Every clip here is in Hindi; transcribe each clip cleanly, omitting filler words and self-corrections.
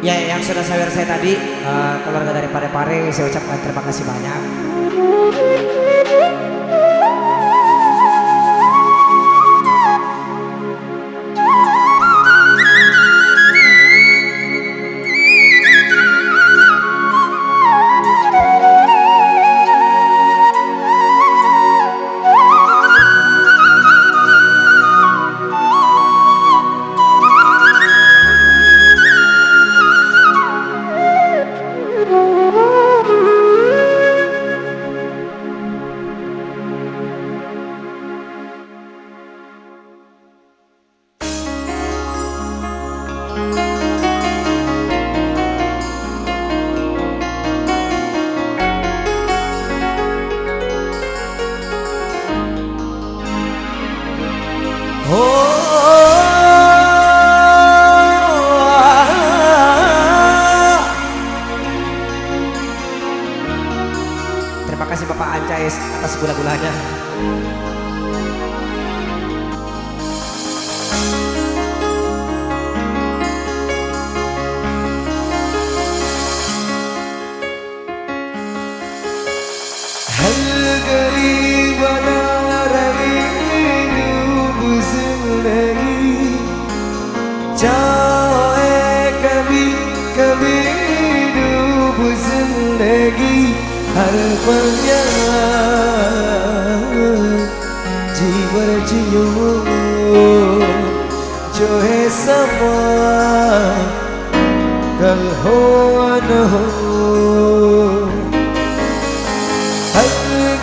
Ya, yang sudah saya tadi, keluarga dari Parepare, saya ucapkan terima kasih banyak. Terima kasih Bapak Ancais atas gula-gulanya. कभी डूब जिंदगी हर पल जीवन जियो जो है समा कल हो न हो हर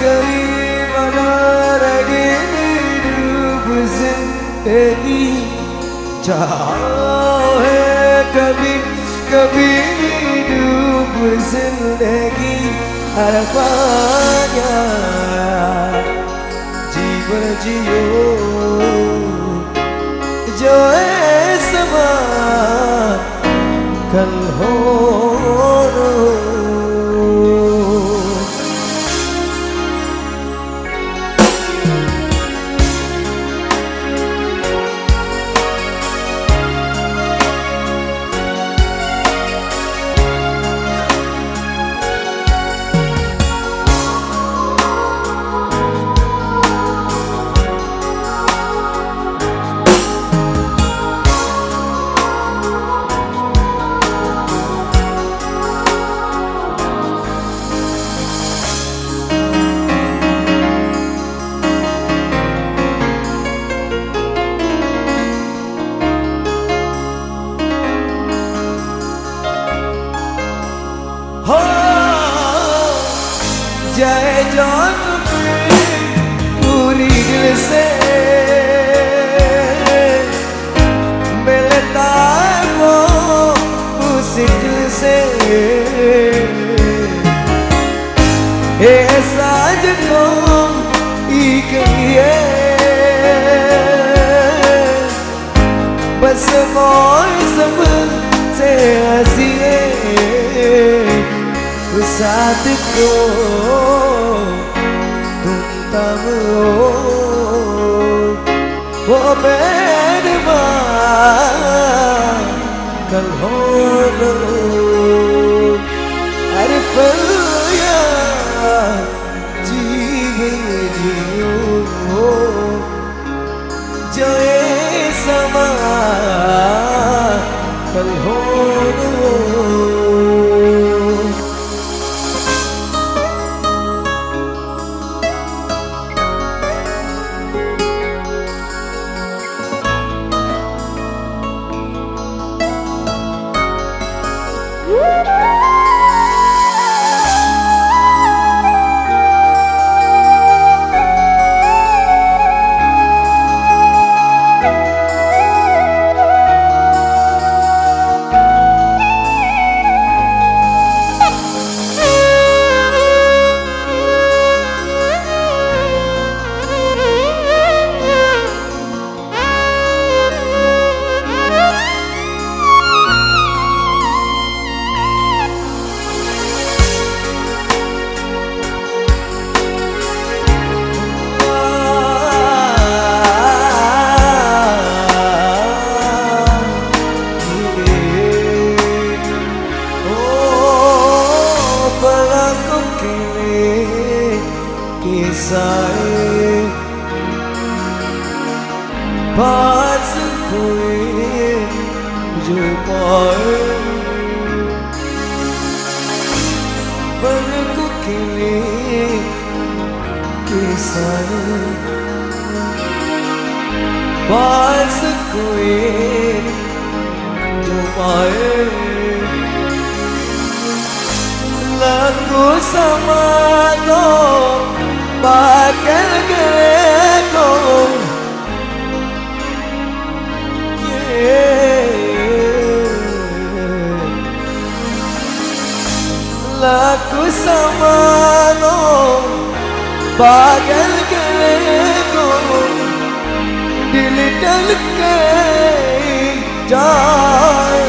गरीब रगे डूब जिंदगी चाहे कभी कभी डूब जिंदगी हर पाया जीवन जियो जो समा कल हो न हो। जय जान पूरी दिल से मिलता वो उसी दिल से ऐसा जो ये बस मौसम से हंसी साथ को तुम तब वो मेहरबा कल हो न हो अरे पल जीवन जियो जो ये समा कल हो न हो। पाए पलकों के लिए किसाए पास कोई तुम्हारे लाखों समानो पागल गए को लाखों समानो पागल गए को दिल डल के जाए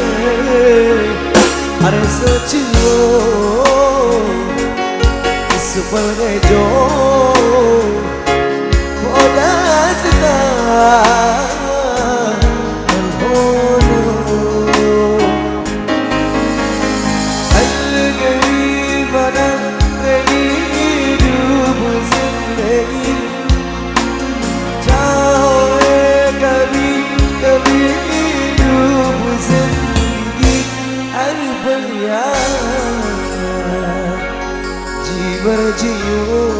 अरे सोच लो इस पल में जो वो दास्तां जी वर जियो